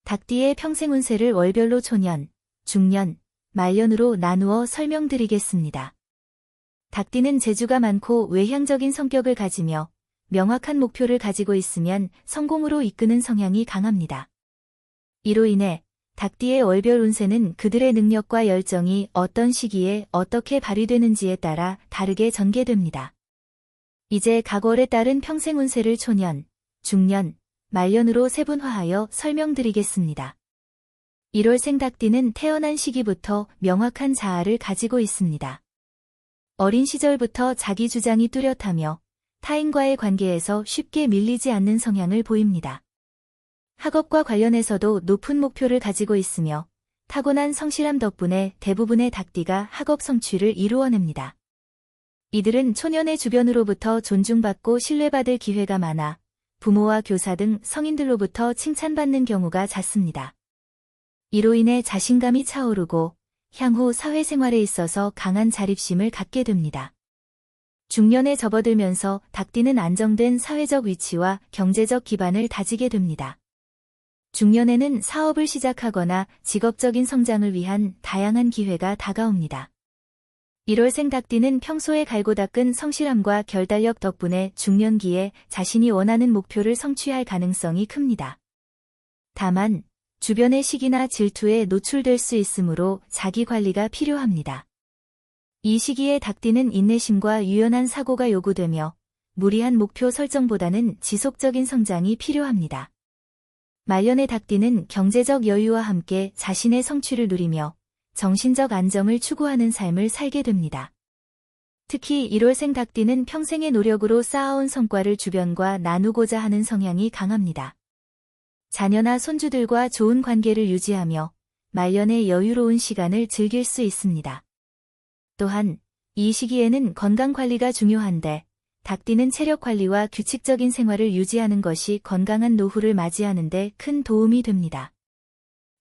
닭띠의 평생 운세를 월별로 초년, 중년, 말년으로 나누어 설명드리겠습니다. 닭띠는 재주가 많고 외향적인 성격을 가지며 명확한 목표를 가지고 있으면 성공으로 이끄는 성향이 강합니다. 이로 인해 닭띠의 월별 운세는 그들의 능력과 열정이 어떤 시기에 어떻게 발휘되는지에 따라 다르게 전개됩니다. 이제 각 월에 따른 평생 운세를 초년, 중년, 말년으로 세분화하여 설명드리겠습니다. 1월생 닭띠는 태어난 시기부터 명확한 자아를 가지고 있습니다. 어린 시절부터 자기 주장이 뚜렷하며 타인과의 관계에서 쉽게 밀리지 않는 성향을 보입니다. 학업과 관련해서도 높은 목표를 가지고 있으며 타고난 성실함 덕분에 대부분의 닭띠가 학업 성취를 이루어냅니다. 이들은 초년의 주변으로부터 존중받고 신뢰받을 기회가 많아 부모와 교사 등 성인들로부터 칭찬받는 경우가 잦습니다. 이로 인해 자신감이 차오르고 향후 사회생활에 있어서 강한 자립심을 갖게 됩니다. 중년에 접어들면서 닭띠는 안정된 사회적 위치와 경제적 기반을 다지게 됩니다. 중년에는 사업을 시작하거나 직업적인 성장을 위한 다양한 기회가 다가옵니다. 1월생 닭띠는 평소에 갈고 닦은 성실함과 결단력 덕분에 중년기에 자신이 원하는 목표를 성취할 가능성이 큽니다. 다만 주변의 시기나 질투에 노출될 수 있으므로 자기 관리가 필요합니다. 이 시기에 닭띠는 인내심과 유연한 사고가 요구되며 무리한 목표 설정보다는 지속적인 성장이 필요합니다. 말년의 닭띠는 경제적 여유와 함께 자신의 성취를 누리며 정신적 안정을 추구하는 삶을 살게 됩니다. 특히 1월생 닭띠는 평생의 노력으로 쌓아온 성과를 주변과 나누고자 하는 성향이 강합니다. 자녀나 손주들과 좋은 관계를 유지하며 말년의 여유로운 시간을 즐길 수 있습니다. 또한 이 시기에는 건강 관리가 중요한데 닭띠는 체력 관리와 규칙적인 생활을 유지하는 것이 건강한 노후를 맞이하는 데 큰 도움이 됩니다.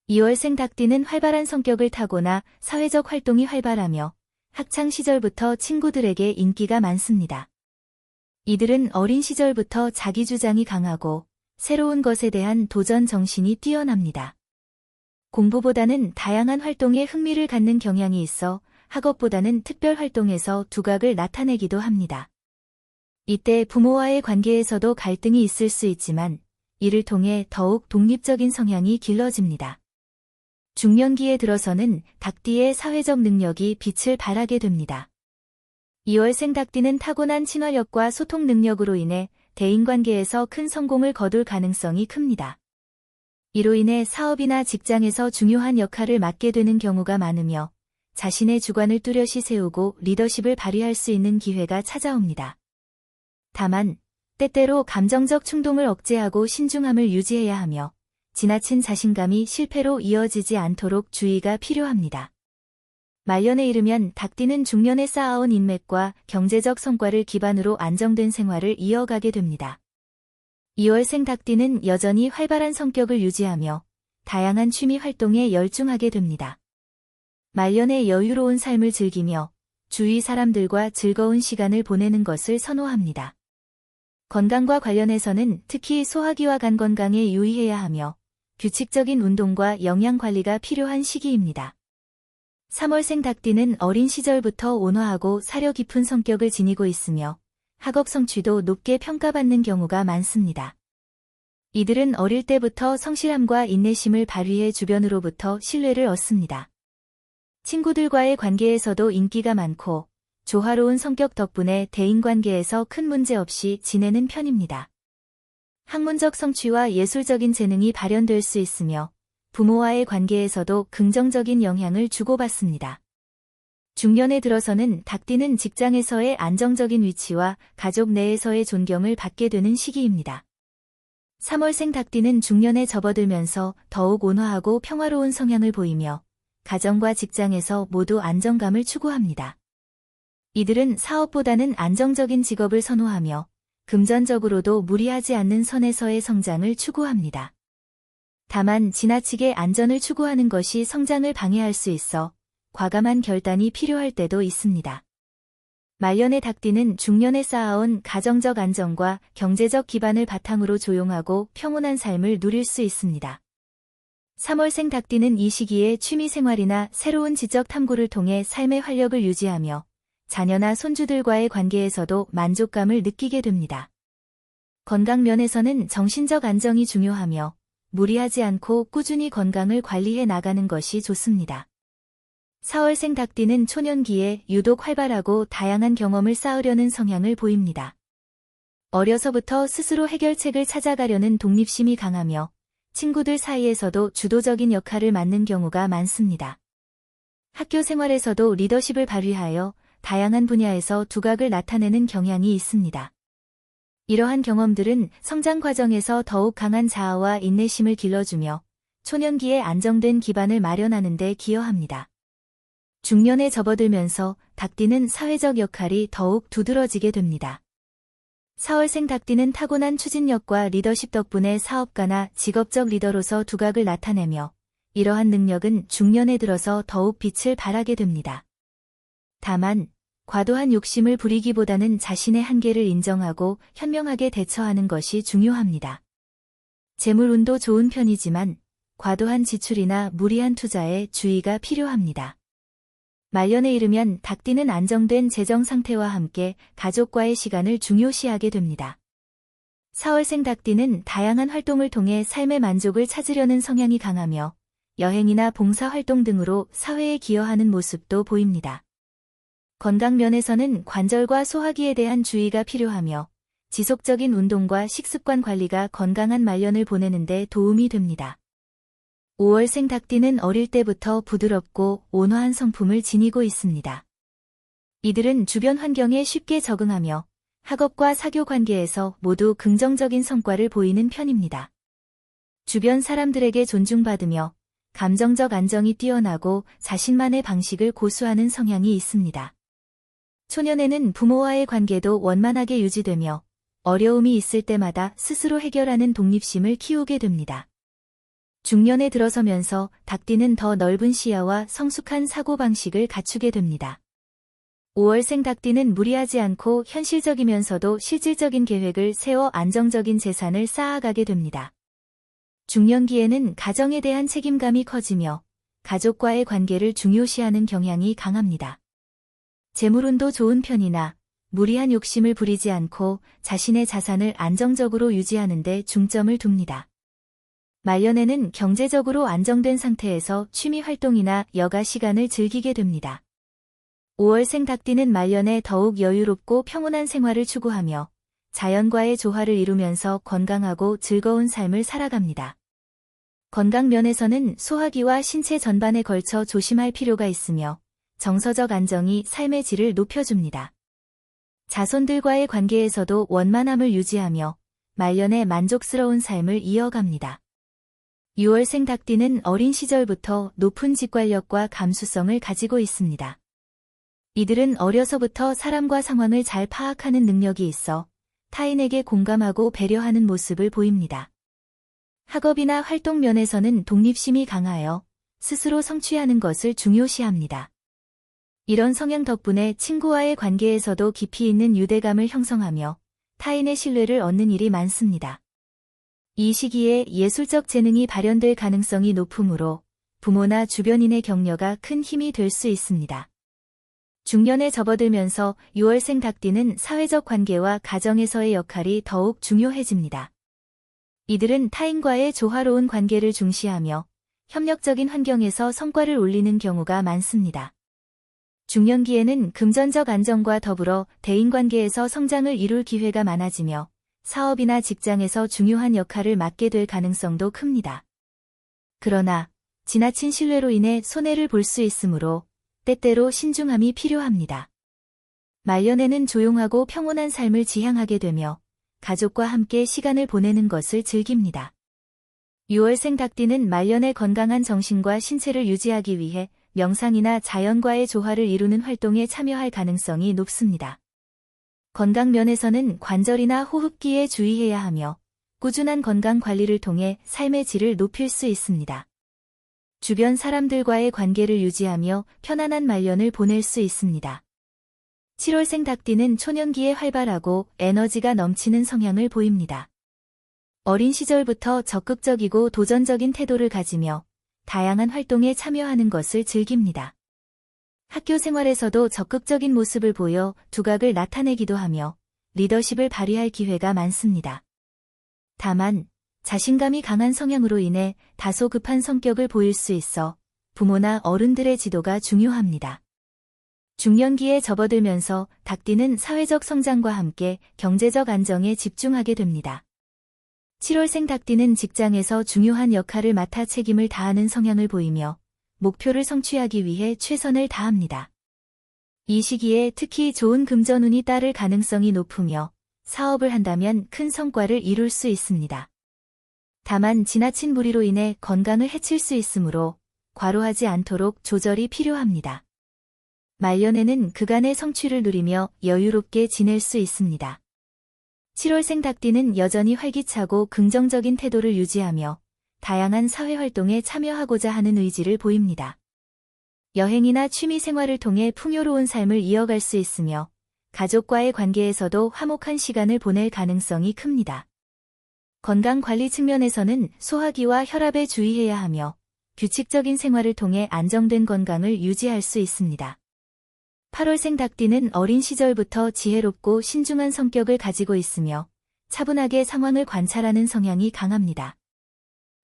2월생 닭띠는 활발한 성격을 타고나 사회적 활동이 활발하며 학창 시절부터 친구들에게 인기가 많습니다. 이들은 어린 시절부터 자기 주장이 강하고 새로운 것에 대한 도전 정신이 뛰어납니다. 공부보다는 다양한 활동에 흥미를 갖는 경향이 있어 학업보다는 특별 활동에서 두각을 나타내기도 합니다. 이때 부모와의 관계에서도 갈등이 있을 수 있지만 이를 통해 더욱 독립적인 성향이 길러집니다. 중년기에 들어서는 닭띠의 사회적 능력이 빛을 발하게 됩니다. 2월생 닭띠는 타고난 친화력과 소통 능력으로 인해 대인관계에서 큰 성공을 거둘 가능성이 큽니다. 이로 인해 사업이나 직장에서 중요한 역할을 맡게 되는 경우가 많으며 자신의 주관을 뚜렷이 세우고 리더십을 발휘할 수 있는 기회가 찾아옵니다. 다만 때때로 감정적 충동을 억제하고 신중함을 유지해야 하며 지나친 자신감이 실패로 이어지지 않도록 주의가 필요합니다. 말년에 이르면 닭띠는 중년에 쌓아온 인맥과 경제적 성과를 기반으로 안정된 생활을 이어가게 됩니다. 2월생 닭띠는 여전히 활발한 성격을 유지하며 다양한 취미 활동에 열중하게 됩니다. 말년에 여유로운 삶을 즐기며 주위 사람들과 즐거운 시간을 보내는 것을 선호합니다. 건강과 관련해서는 특히 소화기와 간 건강에 유의해야 하며 규칙적인 운동과 영양 관리가 필요한 시기입니다. 3월생 닭띠는 어린 시절부터 온화하고 사려 깊은 성격을 지니고 있으며 학업 성취도 높게 평가받는 경우가 많습니다. 이들은 어릴 때부터 성실함과 인내심을 발휘해 주변으로부터 신뢰를 얻습니다. 친구들과의 관계에서도 인기가 많고 조화로운 성격 덕분에 대인관계에서 큰 문제 없이 지내는 편입니다. 학문적 성취와 예술적인 재능이 발현될 수 있으며 부모와의 관계에서도 긍정적인 영향을 주고받습니다. 중년에 들어서는 닭띠는 직장에서의 안정적인 위치와 가족 내에서의 존경을 받게 되는 시기입니다. 3월생 닭띠는 중년에 접어들면서 더욱 온화하고 평화로운 성향을 보이며 가정과 직장에서 모두 안정감을 추구합니다. 이들은 사업보다는 안정적인 직업을 선호하며 금전적으로도 무리하지 않는 선에서의 성장을 추구합니다. 다만 지나치게 안전을 추구하는 것이 성장을 방해할 수 있어 과감한 결단이 필요할 때도 있습니다. 말년의 닭띠는 중년에 쌓아온 가정적 안정과 경제적 기반을 바탕으로 조용하고 평온한 삶을 누릴 수 있습니다. 3월생 닭띠는 이 시기에 취미생활이나 새로운 지적 탐구를 통해 삶의 활력을 유지하며 자녀나 손주들과의 관계에서도 만족감을 느끼게 됩니다. 건강 면에서는 정신적 안정이 중요하며 무리하지 않고 꾸준히 건강을 관리해 나가는 것이 좋습니다. 4월생 닭띠는 초년기에 유독 활발하고 다양한 경험을 쌓으려는 성향을 보입니다. 어려서부터 스스로 해결책을 찾아가려는 독립심이 강하며 친구들 사이에서도 주도적인 역할을 맡는 경우가 많습니다. 학교 생활에서도 리더십을 발휘하여 다양한 분야에서 두각을 나타내는 경향이 있습니다. 이러한 경험들은 성장 과정에서 더욱 강한 자아와 인내심을 길러주며 초년기에 안정된 기반을 마련하는 데 기여합니다. 중년에 접어들면서 닭띠는 사회적 역할이 더욱 두드러지게 됩니다. 4월생 닭띠는 타고난 추진력과 리더십 덕분에 사업가나 직업적 리더로서 두각을 나타내며 이러한 능력은 중년에 들어서 더욱 빛을 발하게 됩니다. 다만 과도한 욕심을 부리기보다는 자신의 한계를 인정하고 현명하게 대처하는 것이 중요합니다. 재물운도 좋은 편이지만 과도한 지출이나 무리한 투자에 주의가 필요합니다. 말년에 이르면 닭띠는 안정된 재정 상태와 함께 가족과의 시간을 중요시하게 됩니다. 4월생 닭띠는 다양한 활동을 통해 삶의 만족을 찾으려는 성향이 강하며 여행이나 봉사활동 등으로 사회에 기여하는 모습도 보입니다. 건강 면에서는 관절과 소화기에 대한 주의가 필요하며 지속적인 운동과 식습관 관리가 건강한 말년을 보내는 데 도움이 됩니다. 5월생 닭띠는 어릴 때부터 부드럽고 온화한 성품을 지니고 있습니다. 이들은 주변 환경에 쉽게 적응하며 학업과 사교 관계에서 모두 긍정적인 성과를 보이는 편입니다. 주변 사람들에게 존중받으며 감정적 안정이 뛰어나고 자신만의 방식을 고수하는 성향이 있습니다. 초년에는 부모와의 관계도 원만하게 유지되며 어려움이 있을 때마다 스스로 해결하는 독립심을 키우게 됩니다. 중년에 들어서면서 닭띠는 더 넓은 시야와 성숙한 사고방식을 갖추게 됩니다. 5월생 닭띠는 무리하지 않고 현실적이면서도 실질적인 계획을 세워 안정적인 재산을 쌓아가게 됩니다. 중년기에는 가정에 대한 책임감이 커지며 가족과의 관계를 중요시하는 경향이 강합니다. 재물운도 좋은 편이나 무리한 욕심을 부리지 않고 자신의 자산을 안정적으로 유지하는 데 중점을 둡니다. 말년에는 경제적으로 안정된 상태에서 취미 활동이나 여가 시간을 즐기게 됩니다. 5월생 닭띠는 말년에 더욱 여유롭고 평온한 생활을 추구하며 자연과의 조화를 이루면서 건강하고 즐거운 삶을 살아갑니다. 건강 면에서는 소화기와 신체 전반에 걸쳐 조심할 필요가 있으며 정서적 안정이 삶의 질을 높여줍니다. 자손들과의 관계에서도 원만함을 유지하며 말년에 만족스러운 삶을 이어갑니다. 6월생 닭띠는 어린 시절부터 높은 직관력과 감수성을 가지고 있습니다. 이들은 어려서부터 사람과 상황을 잘 파악하는 능력이 있어 타인에게 공감하고 배려하는 모습을 보입니다. 학업이나 활동 면에서는 독립심이 강하여 스스로 성취하는 것을 중요시합니다. 이런 성향 덕분에 친구와의 관계에서도 깊이 있는 유대감을 형성하며 타인의 신뢰를 얻는 일이 많습니다. 이 시기에 예술적 재능이 발현될 가능성이 높으므로 부모나 주변인의 격려가 큰 힘이 될 수 있습니다. 중년에 접어들면서 6월생 닭띠는 사회적 관계와 가정에서의 역할이 더욱 중요해집니다. 이들은 타인과의 조화로운 관계를 중시하며 협력적인 환경에서 성과를 올리는 경우가 많습니다. 중년기에는 금전적 안정과 더불어 대인관계에서 성장을 이룰 기회가 많아지며 사업이나 직장에서 중요한 역할을 맡게 될 가능성도 큽니다. 그러나 지나친 신뢰로 인해 손해를 볼 수 있으므로 때때로 신중함이 필요합니다. 말년에는 조용하고 평온한 삶을 지향하게 되며 가족과 함께 시간을 보내는 것을 즐깁니다. 6월생 닭띠는 말년에 건강한 정신과 신체를 유지하기 위해 명상이나 자연과의 조화를 이루는 활동에 참여할 가능성이 높습니다. 건강 면에서는 관절이나 호흡기에 주의해야 하며 꾸준한 건강 관리를 통해 삶의 질을 높일 수 있습니다. 주변 사람들과의 관계를 유지하며 편안한 말년을 보낼 수 있습니다. 7월생 닭띠는 초년기에 활발하고 에너지가 넘치는 성향을 보입니다. 어린 시절부터 적극적이고 도전적인 태도를 가지며 다양한 활동에 참여하는 것을 즐깁니다. 학교 생활에서도 적극적인 모습을 보여 두각을 나타내기도 하며 리더십을 발휘할 기회가 많습니다. 다만 자신감이 강한 성향으로 인해 다소 급한 성격을 보일 수 있어 부모나 어른들의 지도가 중요합니다. 중년기에 접어들면서 닭띠는 사회적 성장과 함께 경제적 안정에 집중하게 됩니다. 7월생 닭띠는 직장에서 중요한 역할을 맡아 책임을 다하는 성향을 보이며 목표를 성취하기 위해 최선을 다합니다. 이 시기에 특히 좋은 금전운이 따를 가능성이 높으며 사업을 한다면 큰 성과를 이룰 수 있습니다. 다만 지나친 무리로 인해 건강을 해칠 수 있으므로 과로하지 않도록 조절이 필요합니다. 말년에는 그간의 성취를 누리며 여유롭게 지낼 수 있습니다. 7월생 닭띠는 여전히 활기차고 긍정적인 태도를 유지하며 다양한 사회활동에 참여하고자 하는 의지를 보입니다. 여행이나 취미 생활을 통해 풍요로운 삶을 이어갈 수 있으며 가족과의 관계에서도 화목한 시간을 보낼 가능성이 큽니다. 건강관리 측면에서는 소화기와 혈압에 주의해야 하며 규칙적인 생활을 통해 안정된 건강을 유지할 수 있습니다. 8월생 닭띠는 어린 시절부터 지혜롭고 신중한 성격을 가지고 있으며 차분하게 상황을 관찰하는 성향이 강합니다.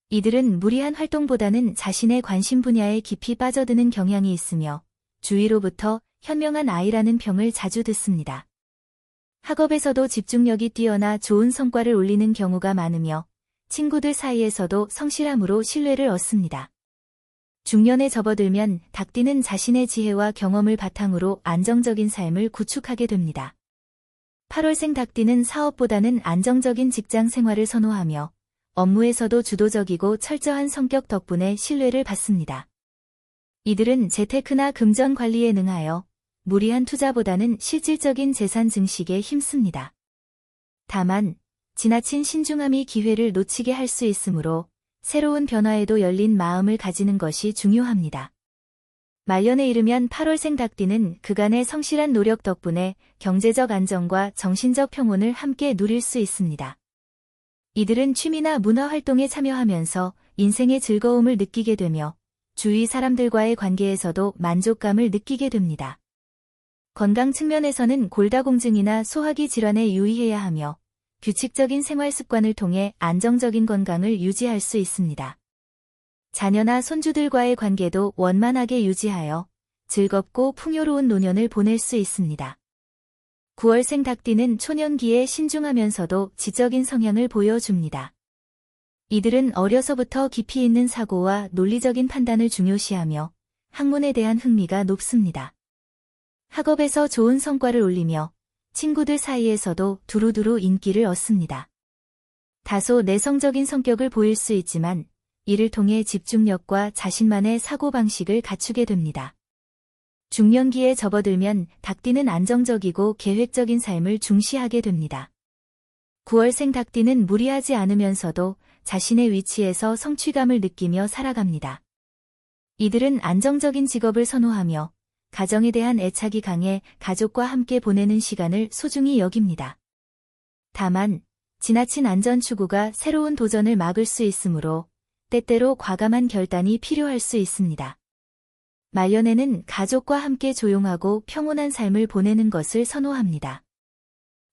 이들은 무리한 활동보다는 자신의 관심 분야에 깊이 빠져드는 경향이 있으며 주위로부터 현명한 아이라는 평을 자주 듣습니다. 학업에서도 집중력이 뛰어나 좋은 성과를 올리는 경우가 많으며 친구들 사이에서도 성실함으로 신뢰를 얻습니다. 중년에 접어들면 닭띠는 자신의 지혜와 경험을 바탕으로 안정적인 삶을 구축하게 됩니다. 8월생 닭띠는 사업보다는 안정적인 직장 생활을 선호하며 업무에서도 주도적이고 철저한 성격 덕분에 신뢰를 받습니다. 이들은 재테크나 금전 관리에 능하여 무리한 투자보다는 실질적인 재산 증식에 힘씁니다. 다만 지나친 신중함이 기회를 놓치게 할 수 있으므로 새로운 변화에도 열린 마음을 가지는 것이 중요합니다. 말년에 이르면 8월생 닭띠는 그간의 성실한 노력 덕분에 경제적 안정과 정신적 평온을 함께 누릴 수 있습니다. 이들은 취미나 문화 활동에 참여하면서 인생의 즐거움을 느끼게 되며 주위 사람들과의 관계에서도 만족감을 느끼게 됩니다. 건강 측면에서는 골다공증이나 소화기 질환에 유의해야 하며 규칙적인 생활 습관을 통해 안정적인 건강을 유지할 수 있습니다. 자녀나 손주들과의 관계도 원만하게 유지하여 즐겁고 풍요로운 노년을 보낼 수 있습니다. 9월생 닭띠는 초년기에 신중하면서도 지적인 성향을 보여줍니다. 이들은 어려서부터 깊이 있는 사고와 논리적인 판단을 중요시하며 학문에 대한 흥미가 높습니다. 학업에서 좋은 성과를 올리며 친구들 사이에서도 두루두루 인기를 얻습니다. 다소 내성적인 성격을 보일 수 있지만 이를 통해 집중력과 자신만의 사고방식을 갖추게 됩니다. 중년기에 접어들면 닭띠는 안정적이고 계획적인 삶을 중시하게 됩니다. 9월생 닭띠는 무리하지 않으면서도 자신의 위치에서 성취감을 느끼며 살아갑니다. 이들은 안정적인 직업을 선호하며 가정에 대한 애착이 강해 가족과 함께 보내는 시간을 소중히 여깁니다. 다만 지나친 안전 추구가 새로운 도전을 막을 수 있으므로 때때로 과감한 결단이 필요할 수 있습니다. 말년에는 가족과 함께 조용하고 평온한 삶을 보내는 것을 선호합니다.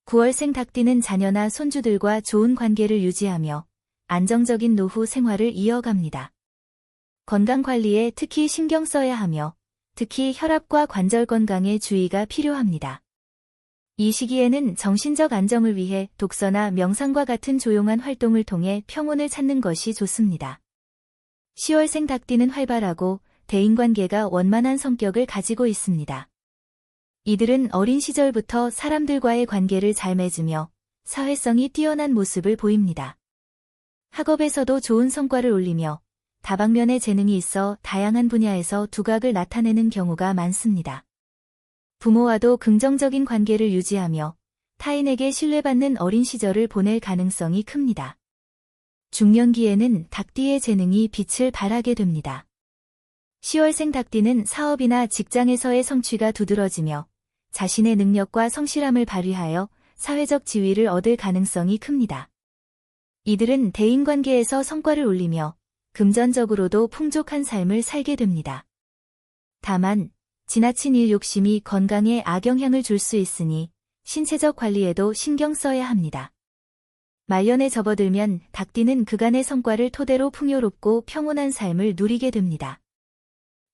9월생 닭띠는 자녀나 손주들과 좋은 관계를 유지하며 안정적인 노후 생활을 이어갑니다. 건강관리에 특히 신경 써야 하며 특히 혈압과 관절 건강에 주의가 필요합니다. 이 시기에는 정신적 안정을 위해 독서나 명상과 같은 조용한 활동을 통해 평온을 찾는 것이 좋습니다. 10월생 닭띠는 활발하고 대인관계가 원만한 성격을 가지고 있습니다. 이들은 어린 시절부터 사람들과의 관계를 잘 맺으며 사회성이 뛰어난 모습을 보입니다. 학업에서도 좋은 성과를 올리며 다방면의 재능이 있어 다양한 분야에서 두각을 나타내는 경우가 많습니다. 부모와도 긍정적인 관계를 유지하며 타인에게 신뢰받는 어린 시절을 보낼 가능성이 큽니다. 중년기에는 닭띠의 재능이 빛을 발하게 됩니다. 10월생 닭띠는 사업이나 직장에서의 성취가 두드러지며 자신의 능력과 성실함을 발휘하여 사회적 지위를 얻을 가능성이 큽니다. 이들은 대인관계에서 성과를 올리며 금전적으로도 풍족한 삶을 살게 됩니다. 다만, 지나친 일 욕심이 건강에 악영향을 줄 수 있으니 신체적 관리에도 신경 써야 합니다. 말년에 접어들면 닭띠는 그간의 성과를 토대로 풍요롭고 평온한 삶을 누리게 됩니다.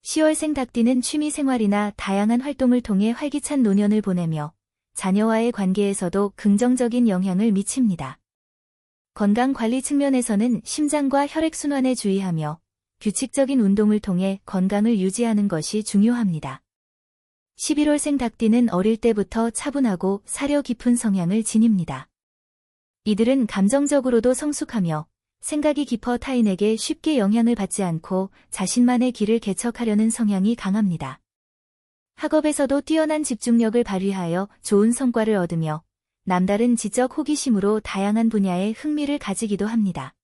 10월생 닭띠는 취미생활이나 다양한 활동을 통해 활기찬 노년을 보내며 자녀와의 관계에서도 긍정적인 영향을 미칩니다. 건강관리 측면에서는 심장과 혈액순환에 주의하며 규칙적인 운동을 통해 건강을 유지하는 것이 중요합니다. 11월생 닭띠는 어릴 때부터 차분하고 사려 깊은 성향을 지닙니다. 이들은 감정적으로도 성숙하며 생각이 깊어 타인에게 쉽게 영향을 받지 않고 자신만의 길을 개척하려는 성향이 강합니다. 학업에서도 뛰어난 집중력을 발휘하여 좋은 성과를 얻으며 남다른 지적 호기심으로 다양한 분야에 흥미를 가지기도 합니다.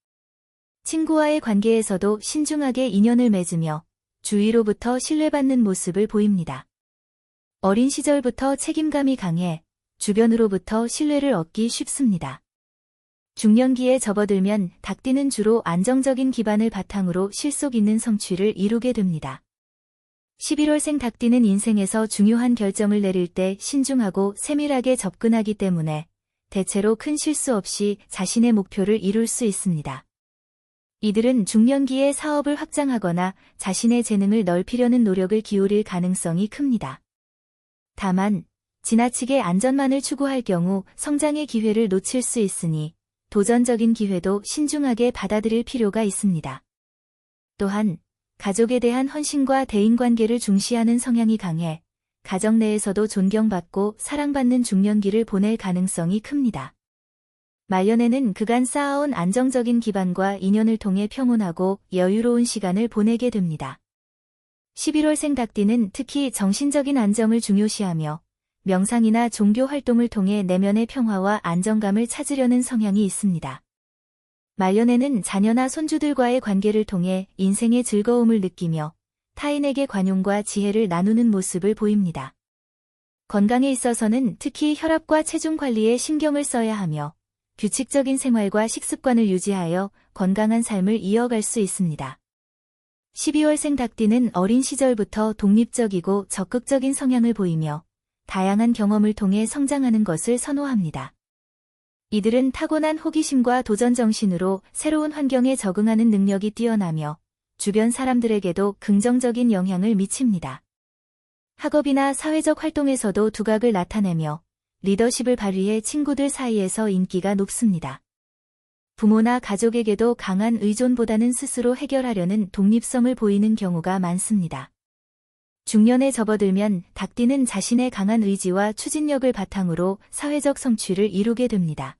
친구와의 관계에서도 신중하게 인연을 맺으며 주위로부터 신뢰받는 모습을 보입니다. 어린 시절부터 책임감이 강해 주변으로부터 신뢰를 얻기 쉽습니다. 중년기에 접어들면 닭띠는 주로 안정적인 기반을 바탕으로 실속 있는 성취를 이루게 됩니다. 11월생 닭띠는 인생에서 중요한 결정을 내릴 때 신중하고 세밀하게 접근하기 때문에 대체로 큰 실수 없이 자신의 목표를 이룰 수 있습니다. 이들은 중년기에 사업을 확장하거나 자신의 재능을 넓히려는 노력을 기울일 가능성이 큽니다. 다만, 지나치게 안전만을 추구할 경우 성장의 기회를 놓칠 수 있으니 도전적인 기회도 신중하게 받아들일 필요가 있습니다. 또한, 가족에 대한 헌신과 대인관계를 중시하는 성향이 강해 가정 내에서도 존경받고 사랑받는 중년기를 보낼 가능성이 큽니다. 말년에는 그간 쌓아온 안정적인 기반과 인연을 통해 평온하고 여유로운 시간을 보내게 됩니다. 11월생 닭띠는 특히 정신적인 안정을 중요시하며 명상이나 종교 활동을 통해 내면의 평화와 안정감을 찾으려는 성향이 있습니다. 말년에는 자녀나 손주들과의 관계를 통해 인생의 즐거움을 느끼며 타인에게 관용과 지혜를 나누는 모습을 보입니다. 건강에 있어서는 특히 혈압과 체중 관리에 신경을 써야 하며 규칙적인 생활과 식습관을 유지하여 건강한 삶을 이어갈 수 있습니다. 12월생 닭띠는 어린 시절부터 독립적이고 적극적인 성향을 보이며 다양한 경험을 통해 성장하는 것을 선호합니다. 이들은 타고난 호기심과 도전 정신으로 새로운 환경에 적응하는 능력이 뛰어나며 주변 사람들에게도 긍정적인 영향을 미칩니다. 학업이나 사회적 활동에서도 두각을 나타내며 리더십을 발휘해 친구들 사이에서 인기가 높습니다. 부모나 가족에게도 강한 의존보다는 스스로 해결하려는 독립성을 보이는 경우가 많습니다. 중년에 접어들면 닭띠는 자신의 강한 의지와 추진력을 바탕으로 사회적 성취를 이루게 됩니다.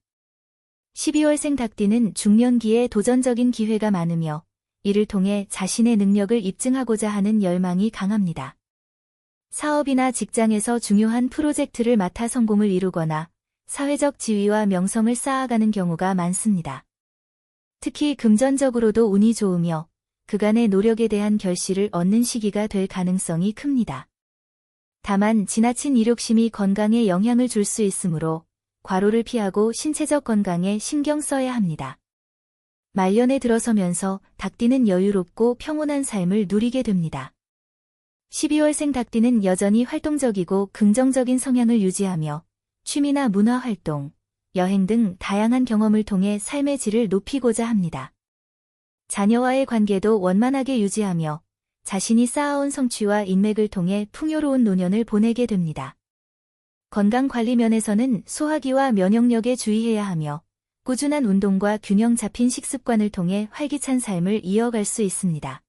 12월생 닭띠는 중년기에 도전적인 기회가 많으며 이를 통해 자신의 능력을 입증하고자 하는 열망이 강합니다. 사업이나 직장에서 중요한 프로젝트를 맡아 성공을 이루거나 사회적 지위와 명성을 쌓아가는 경우가 많습니다. 특히 금전적으로도 운이 좋으며 그간의 노력에 대한 결실을 얻는 시기가 될 가능성이 큽니다. 다만 지나친 일욕심이 건강에 영향을 줄 수 있으므로 과로를 피하고 신체적 건강에 신경 써야 합니다. 말년에 들어서면서 닭띠는 여유롭고 평온한 삶을 누리게 됩니다. 12월생 닭띠는 여전히 활동적이고 긍정적인 성향을 유지하며 취미나 문화활동, 여행 등 다양한 경험을 통해 삶의 질을 높이고자 합니다. 자녀와의 관계도 원만하게 유지하며 자신이 쌓아온 성취와 인맥을 통해 풍요로운 노년을 보내게 됩니다. 건강관리 면에서는 소화기와 면역력에 주의해야 하며 꾸준한 운동과 균형 잡힌 식습관을 통해 활기찬 삶을 이어갈 수 있습니다.